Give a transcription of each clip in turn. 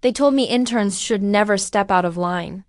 They told me interns should never step out of line.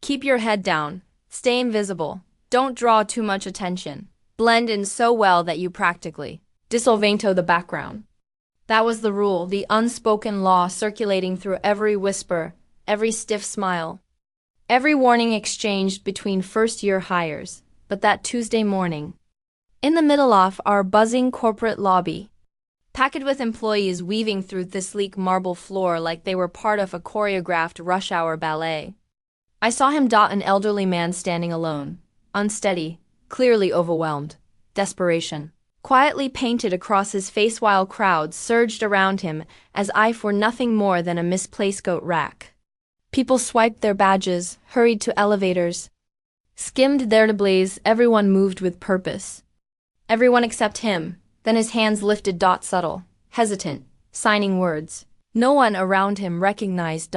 Keep your head down. Stay invisible. Don't draw too much attention. Blend in so well that you practically dissolvento the background. That was the rule, the unspoken law circulating through every whisper, every stiff smile, every warning exchanged between first-year hires. But that Tuesday morning, in the middle of our buzzing corporate lobby, packed with employees weaving through the sleek marble floor like they were part of a choreographed rush-hour ballet, I saw him, an elderly man standing alone, unsteady, clearly overwhelmed, desperation quietly painted across his face while crowds surged around him as if were nothing more than a misplaced goat rack. People swiped their badges, hurried to elevators, skimmed their tables. Everyone moved with purpose. Everyone except him. Then his hands lifted, subtle, hesitant, signing words. No one around him recognized.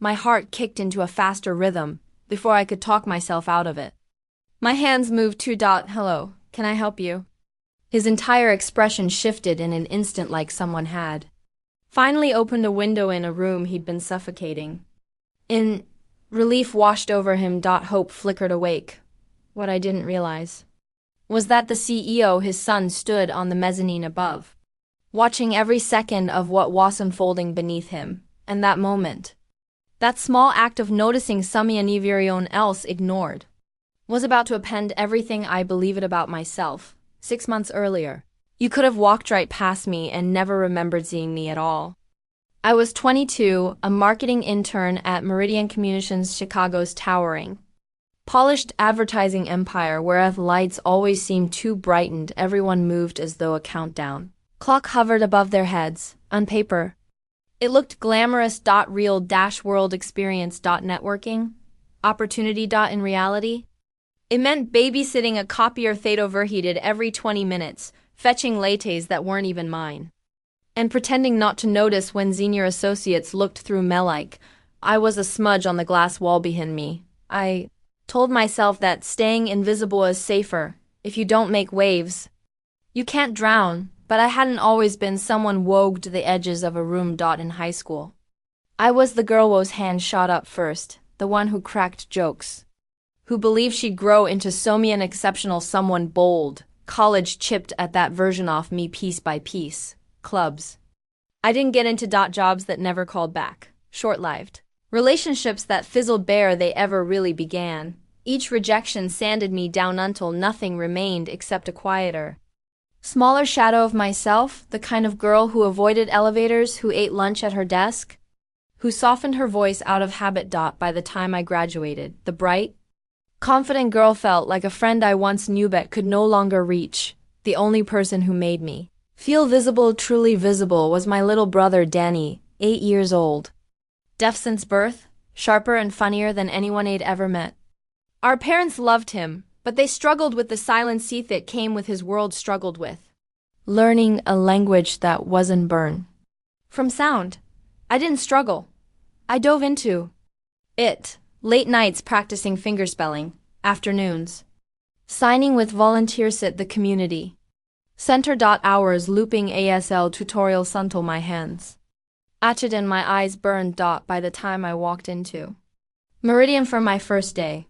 My heart kicked into a faster rhythm before I could talk myself out of it. My hands moved to hello, can I help you? His entire expression shifted in an instant, like someone had finally opened a window in a room he'd been suffocating. In relief washed over him. Hope flickered awake. What I didn't realize was that the CEO, his son, stood on the mezzanine above, watching every second of what was unfolding beneath him. And that moment, that small act of noticing someone everyone else ignored, was about to upend everything I believed about myself. 6 months earlier, you could have walked right past me and never remembered seeing me at all. I was 22, a marketing intern at Meridian Communications, Chicago's towering, polished advertising empire, where lights always seemed too brightened. Everyone moved as though a countdown clock hovered above their heads. On paper, it looked glamorous. Real world experience. Networking opportunity. In reality, it meant babysitting a copier that overheated every 20 minutes, fetching lattes that weren't even mine, and pretending not to notice when senior associates looked through me like I was a smudge on the glass wall behind me. I told myself that staying invisible is safer. If you don't make waves, you can't drown. But I hadn't always been someone wogged the edges of a room. In high school, I was the girl whose hand shot up first, the one who cracked jokes, who believed she'd grow into an exceptional someone. Bold. College chipped at that version of me piece by piece. Clubs I didn't get into. Jobs that never called back. Short-lived relationships that fizzled bare they ever really began. Each rejection sanded me down until nothing remained except a quieter, smaller shadow of myself, the kind of girl who avoided elevators, who ate lunch at her desk, who softened her voice out of habit. By the time I graduated, the bright, confident girl felt like a friend I once knew but could no longer reach. The only person who made me feel visible, truly visible, was my little brother Danny, 8 years old. Deaf since birth, sharper and funnier than anyone I'd ever met. Our parents loved him, but they struggled with the silence that came with his world. Struggled with learning a language that wasn't born from sound. I didn't struggle. I dove into it. Late nights practicing fingerspelling, afternoons signing with volunteers at the community center. Hours looping ASL tutorials until my hands itched and my eyes burned. By the time I walked into Meridian for my first day,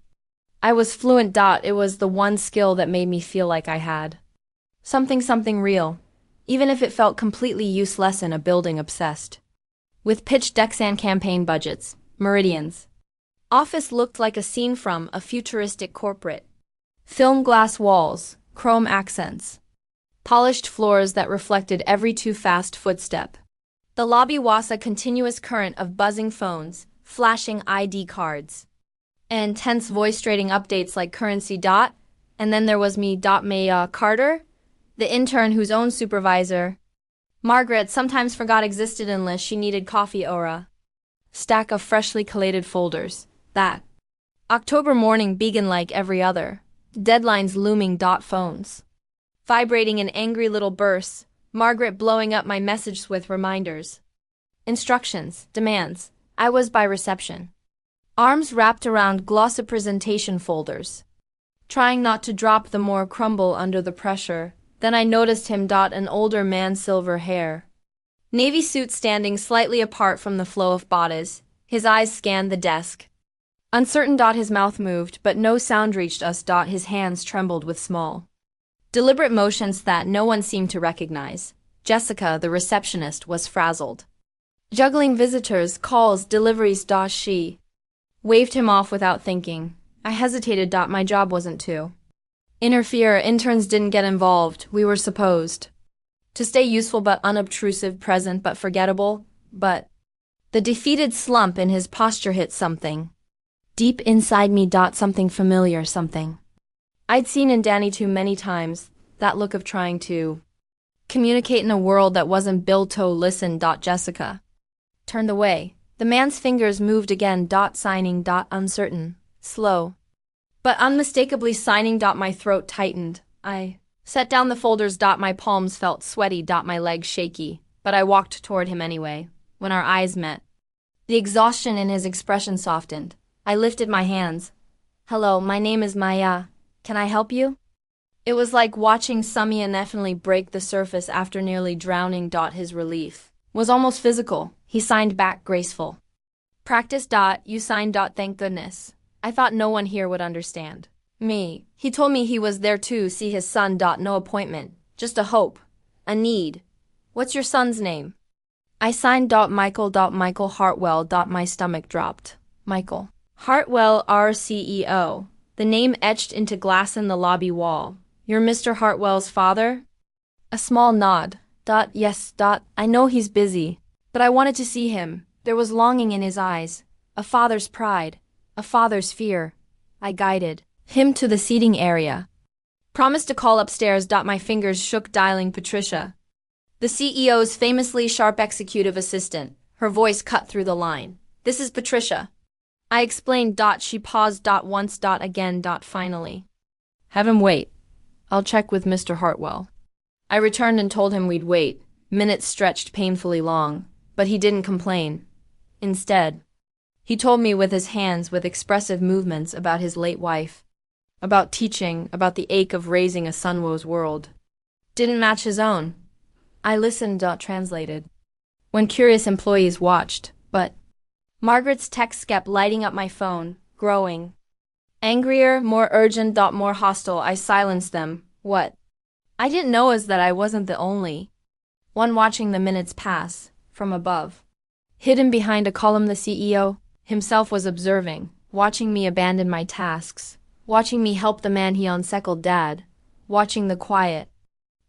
I was fluent. It was the one skill that made me feel like I had something real, even if it felt completely useless in a building obsessed with pitch decks and campaign budgets. Meridian's office looked like a scene from a futuristic corporate film. Glass walls, chrome accents, polished floors that reflected every too fast footstep. The lobby was a continuous current of buzzing phones, flashing ID cards, and tense voice-trading updates like currency. And then there was me. Maya Carter, the intern whose own supervisor, Margaret, sometimes forgot existed unless she needed coffee or a stack of freshly collated folders. That October morning began like every other. Deadlines looming. Phones vibrating in angry little bursts. Margaret blowing up my messages with reminders, instructions, demands. I was by reception, arms wrapped around glossy presentation folders, trying not to drop them or crumble under the pressure. Then I noticed him. An older man, silver hair, Navy suit standing slightly apart from the flow of bodies. His eyes scanned the desk. Uncertain. His mouth moved, but no sound reached us. His hands trembled with small, deliberate motions that no one seemed to recognize. Jessica, the receptionist, was frazzled. Juggling visitors, calls, deliveries. She waved him off without thinking. I hesitated. My job wasn't to interfere. Interns didn't get involved. We were supposed to stay useful but unobtrusive, present but forgettable. But the defeated slump in his posture hit something deep inside me. Something familiar, something I'd seen in Danny too many times. That look of trying to communicate in a world that wasn't built to listen. Jessica turned away. The man's fingers moved again. Signing. Uncertain, slow, but unmistakably signing. My throat tightened. I set down the folders. My palms felt sweaty. My legs shaky, but I walked toward him anyway. When our eyes met, the exhaustion in his expression softened. I lifted my hands. Hello, my name is Maya. Can I help you? It was like watching Sumia indefinitely break the surface after nearly drowning. His relief was almost physical. He signed back, graceful. Practice. You signed. Thank goodness. I thought no one here would understand me. He told me he was there to see his son. No appointment, just a hope, a need. What's your son's name? I signed. Michael. Michael Hartwell. My stomach dropped. Michael Hartwell, our CEO. The name etched into glass in the lobby wall. You're Mr. Hartwell's father? A small nod. Yes. I know he's busy, but I wanted to see him. There was longing in his eyes, a father's pride, a father's fear. I guided him to the seating area. Promised to call upstairs. My fingers shook, dialing Patricia, the CEO's famously sharp executive assistant. Her voice cut through the line. This is Patricia. I explained. She paused. Once. Again. Finally. Have him wait. I'll check with Mr. Hartwell. I returned and told him we'd wait. Minutes stretched painfully long, but he didn't complain. Instead, he told me with his hands, with expressive movements, about his late wife, about teaching, about the ache of raising a son whose world didn't match his own. I listened. Translated. When curious employees watched, but Margaret's text kept lighting up my phone, growing angrier, more urgent. More hostile. I silenced them. What I didn't know is that I wasn't the only one watching the minutes pass. From above, hidden behind a column, the CEO himself was observing, watching me abandon my tasks, watching me help the man he unseckled, Dad, watching the quiet,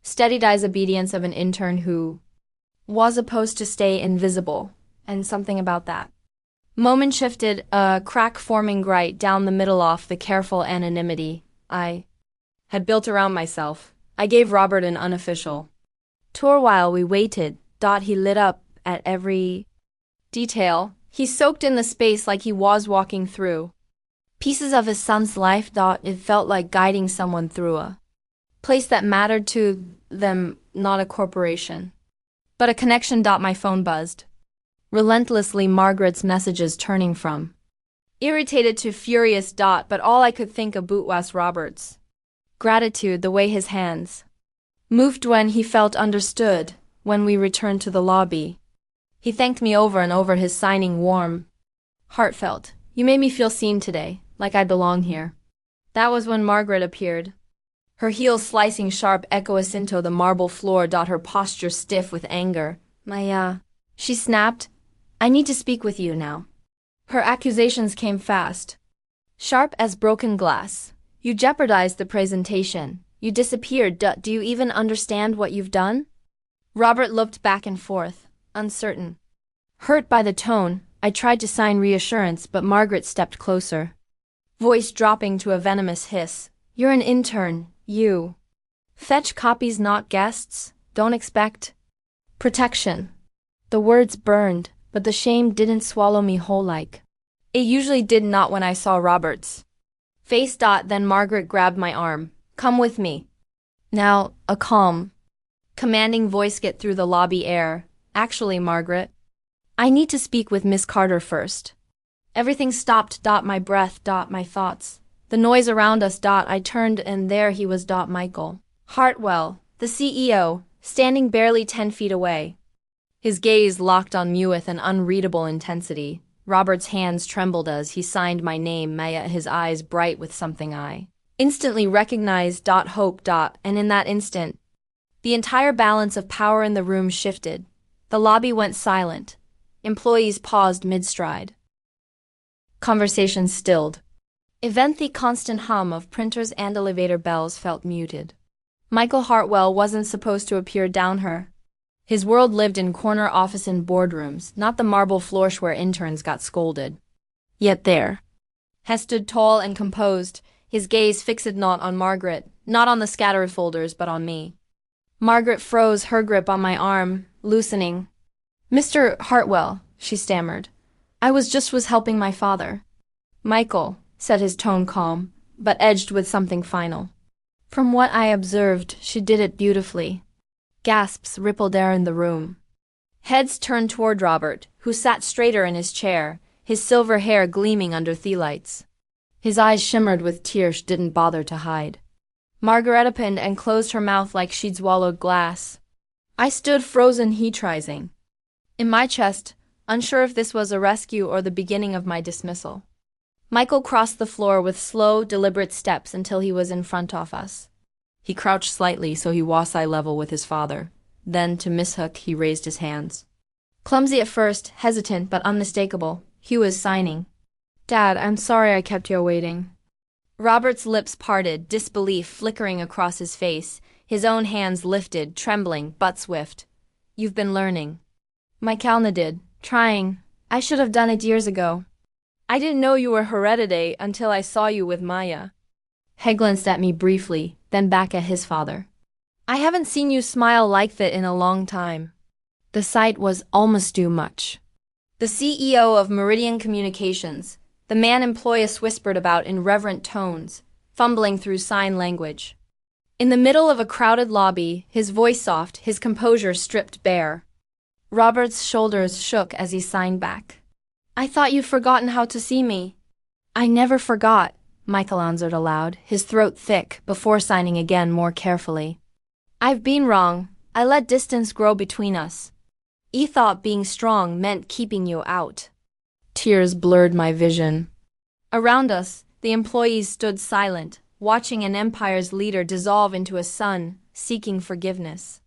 steadied eyes obedience of an intern who was supposed to stay invisible. And something about that moment shifted, a crack forming right down the middle off the careful anonymity I had built around myself. I gave Robert an unofficial tour while we waited. He lit up at every detail. He soaked in the space like he was walking through pieces of his son's life. It felt like guiding someone through a place that mattered to them, not a corporation, but a connection. My phone buzzed relentlessly, Margaret's messages turning from irritated to furious. But all I could think about was Robert's gratitude, the way his hands moved when he felt understood. When we returned to the lobby, he thanked me over and over, his signing warm, heartfelt. You made me feel seen today, like I belong here. That was when Margaret appeared, her heels slicing sharp echoes into the marble floor. Her posture stiff with anger. She snapped. I need to speak with you now. Her accusations came fast, sharp as broken glass. You jeopardized the presentation. You disappeared. Do you even understand what you've done? Robert looked back and forth, uncertain. Hurt by the tone, I tried to sign reassurance, but Margaret stepped closer, voice dropping to a venomous hiss. You're an intern. You fetch copies, not guests. Don't expect protection. The words burned, but the shame didn't swallow me whole like it usually did. Not when I saw Robert's face. Then Margaret grabbed my arm. Come with me. Now, a calm, commanding voice get through the lobby air. Actually, Margaret, I need to speak with Miss Carter first. Everything stopped. My breath. My thoughts. The noise around us. I turned and there he was. Michael Hartwell, the CEO, standing barely 10 feet away. His gaze locked on me with an unreadable intensity. Robert's hands trembled as he signed my name, Maya, his eyes bright with something I instantly recognized. Hope. And in that instant, the entire balance of power in the room shifted. The lobby went silent. Employees paused mid-stride. Conversations stilled. Even the constant hum of printers and elevator bells felt muted. Michael Hartwell wasn't supposed to appear down her. His world lived in corner office and boardrooms, not the marble floors where interns got scolded. Yet there, he stood tall and composed, his gaze fixed not on Margaret, not on the scattered folders, but on me. Margaret froze, her grip on my arm, loosening. "Mr. Hartwell," she stammered. "I was helping my father." "Michael," said his tone calm, but edged with something final. "From what I observed, she did it beautifully." Gasps rippled air in the room. Heads turned toward Robert, who sat straighter in his chair, his silver hair gleaming under the lights. His eyes shimmered with tears didn't bother to hide. Margaret opened and closed her mouth like she'd swallowed glass. I stood frozen, heat-rising in my chest, unsure if this was a rescue or the beginning of my dismissal. Michael crossed the floor with slow, deliberate steps until he was in front of us. He crouched slightly so he was eye level with his father. Then, to Miss Hook, he raised his hands. Clumsy at first, hesitant but unmistakable, he was signing. "Dad, I'm sorry I kept you waiting." Robert's lips parted, disbelief flickering across his face, his own hands lifted, trembling but swift. "You've been learning." Michaelna did. "Trying. I should have done it years ago. I didn't know you were hereditary until I saw you with Maya." He glanced at me briefly, then back at his father. "I haven't seen you smile like that in a long time." The sight was almost too much. The CEO of Meridian Communications, the man employees whispered about in reverent tones, fumbling through sign language. In the middle of a crowded lobby, his voice soft, his composure stripped bare. Robert's shoulders shook as he signed back. "I thought you'd forgotten how to see me." "I never forgot," Michael answered aloud, his throat thick, before signing again more carefully. "I've been wrong. I let distance grow between us. I thought being strong meant keeping you out." Tears blurred my vision. Around us, the employees stood silent, watching an empire's leader dissolve into a son, seeking forgiveness.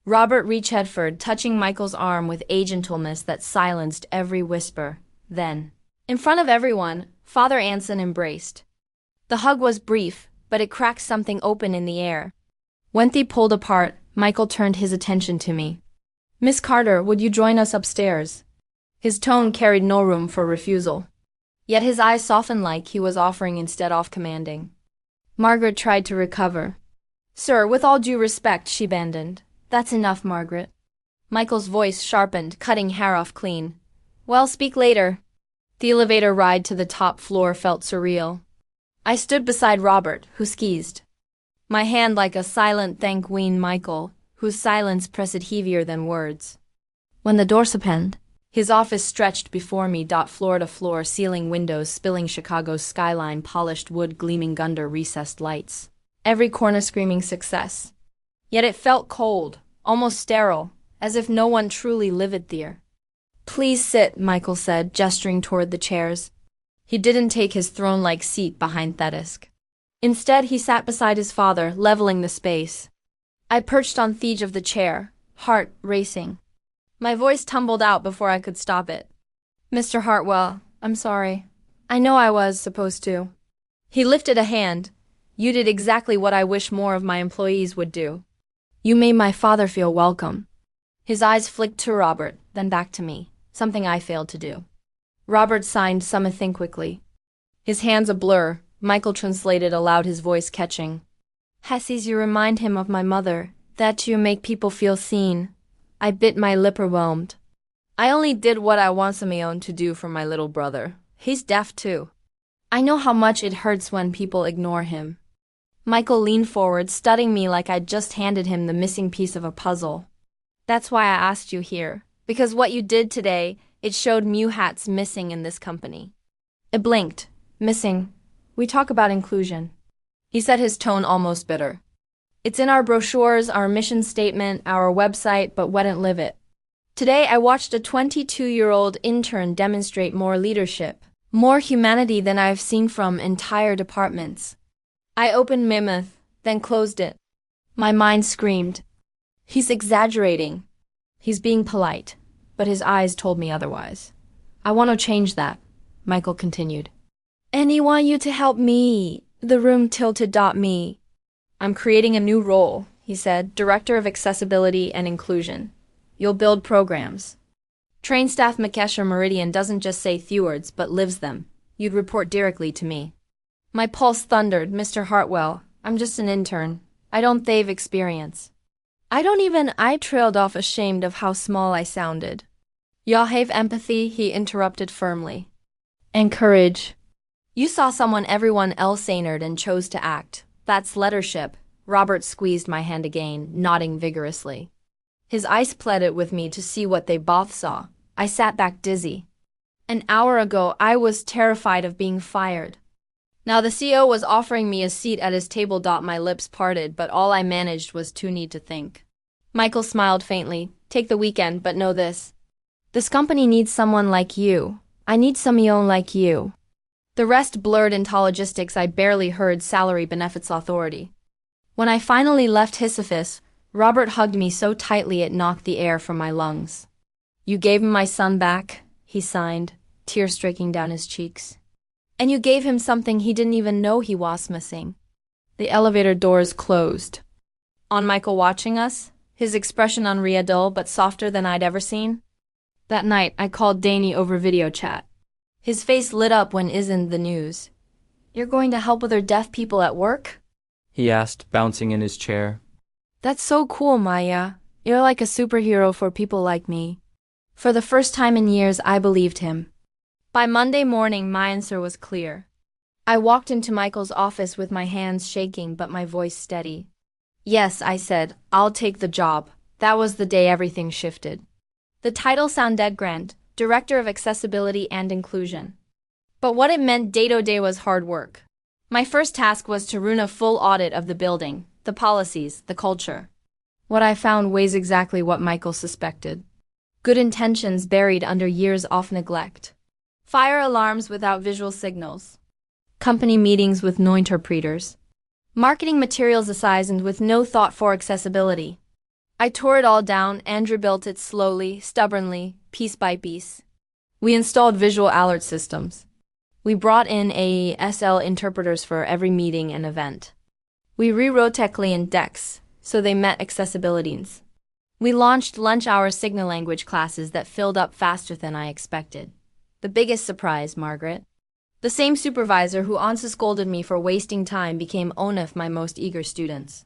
Robert reached headford, touching Michael's arm with a gentleness that silenced every whisper. Then, in front of everyone, Father Anson embraced. The hug was brief, but it cracked something open in the air. When they pulled apart, Michael turned his attention to me. "Miss Carter, would you join us upstairs?" His tone carried no room for refusal. Yet his eyes softened like he was offering instead of commanding. Margaret tried to recover. "Sir, with all due respect," she abandoned. "That's enough, Margaret." Michael's voice sharpened, cutting hair off clean. "Well, speak later." The elevator ride to the top floor felt surreal. I stood beside Robert, who skeezed. My hand like a silent thank wean Michael, whose silence pressed heavier than words. When the doors opened, his office stretched before me. Floor to floor, ceiling windows spilling Chicago's skyline, polished wood gleaming under recessed lights. Every corner screaming success. Yet it felt cold, almost sterile, as if no one truly lived there. "Please sit," Michael said, gesturing toward the chairs. He didn't take his throne-like seat behind the desk. Instead, he sat beside his father, leveling the space. I perched on the edge of the chair, heart racing. My voice tumbled out before I could stop it. "Mr. Hartwell, I'm sorry. I know I was supposed to." He lifted a hand. "You did exactly what I wish more of my employees would do. You made my father feel welcome." His eyes flicked to Robert, then back to me, something I failed to do. Robert signed something quickly. His hands a blur, Michael translated aloud, his voice catching. "Hessies, you remind him of my mother, that you make people feel seen." I bit my lip, overwhelmed. "I only did what I want my own to do for my little brother. He's deaf too. I know how much it hurts when people ignore him." Michael leaned forward, studying me like I'd just handed him the missing piece of a puzzle. "That's why I asked you here, because what you did today, it showed Mew hats missing in this company." It blinked. "Missing? We talk about inclusion." He said, his tone almost bitter. "It's in our brochures, our mission statement, our website, but we didn't live it. Today I watched a 22-year-old intern demonstrate more leadership, more humanity than I've seen from entire departments. I opened Mimmoth, then closed it. My mind screamed. He's exaggerating. He's being polite, but his eyes told me otherwise. I want to change that, Michael continued. And I want you to help me. The room tilted.me. I'm creating a new role, he said, Director of Accessibility and Inclusion. You'll build programs. Train staff Makesha Meridian doesn't just say few words, but lives them. You'd report directly to me. My pulse thundered. Mr. Hartwell, I'm just an intern. I don't have experience. I trailed off ashamed of how small I sounded. Y'all have empathy, he interrupted firmly. And courage. You saw someone everyone else ain't and chose to act. That's leadership. Robert squeezed my hand again, nodding vigorously. His eyes pleaded with me to see what they both saw. I sat back dizzy. An hour ago, I was terrified of being fired. Now the CEO was offering me a seat at his table. My lips parted, but all I managed was too need to think. Michael smiled faintly. Take the weekend, but know this. This company needs someone like you. I need someone like you. The rest blurred into logistics. I barely heard salary benefits authority. When I finally left Sisyphus, Robert hugged me so tightly it knocked the air from my lungs. You gave him my son back, he signed, tears streaking down his cheeks. And you gave him something he didn't even know he was missing. The elevator doors closed. On Michael watching us, his expression unreal but softer than I'd ever seen. That night, I called Danny over video chat. His face lit up when isn't the news. You're going to help other deaf people at work? He asked, bouncing in his chair. That's so cool, Maya. You're like a superhero for people like me. For the first time in years, I believed him. By Monday morning, my answer was clear. I walked into Michael's office with my hands shaking but my voice steady. Yes, I said, I'll take the job. That was the day everything shifted. The title sounded grand, Director of Accessibility and Inclusion. But what it meant day-to-day was hard work. My first task was to run a full audit of the building, the policies, the culture. What I found was exactly what Michael suspected. Good intentions buried under years of neglect. Fire alarms without visual signals. Company meetings with no interpreters. Marketing materials assigned with no thought for accessibility. I tore it all down and rebuilt it slowly, stubbornly, piece by piece. We installed visual alert systems. We brought in AESL interpreters for every meeting and event. We rewrote Techlian decks, so they met accessibility needs. We launched lunch hour signal language classes that filled up faster than I expected. The biggest surprise, Margaret. The same supervisor who once scolded me for wasting time became one of my most eager students.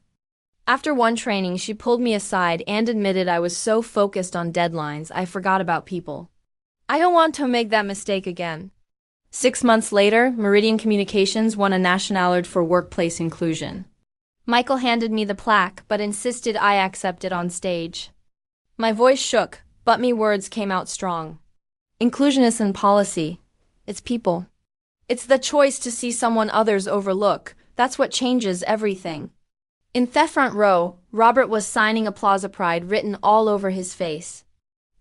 After one training, she pulled me aside and admitted I was so focused on deadlines I forgot about people. I don't want to make that mistake again. 6 months later, Meridian Communications won a national award for workplace inclusion. Michael handed me the plaque, but insisted I accept it on stage. My voice shook, but me words came out strong. Inclusion isn't policy. It's people. It's the choice to see someone others overlook. That's what changes everything. In the front row, Robert was signing applause of pride written all over his face.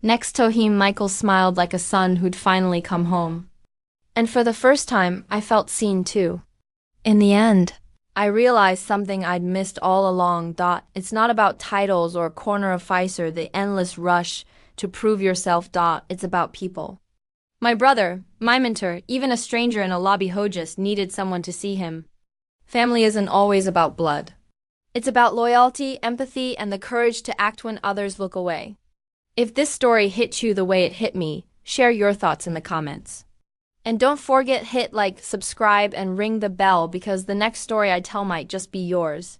Next to him, Michael smiled like a son who'd finally come home. And for the first time, I felt seen too. In the end, I realized something I'd missed all along. It's not about titles or corner of Pfizer, the endless rush to prove yourself. It's about people. My brother, my mentor, even a stranger in a lobby who just needed someone to see him. Family isn't always about blood. It's about loyalty, empathy, and the courage to act when others look away. If this story hit you the way it hit me, share your thoughts in the comments. And don't forget hit like, subscribe, and ring the bell because the next story I tell might just be yours.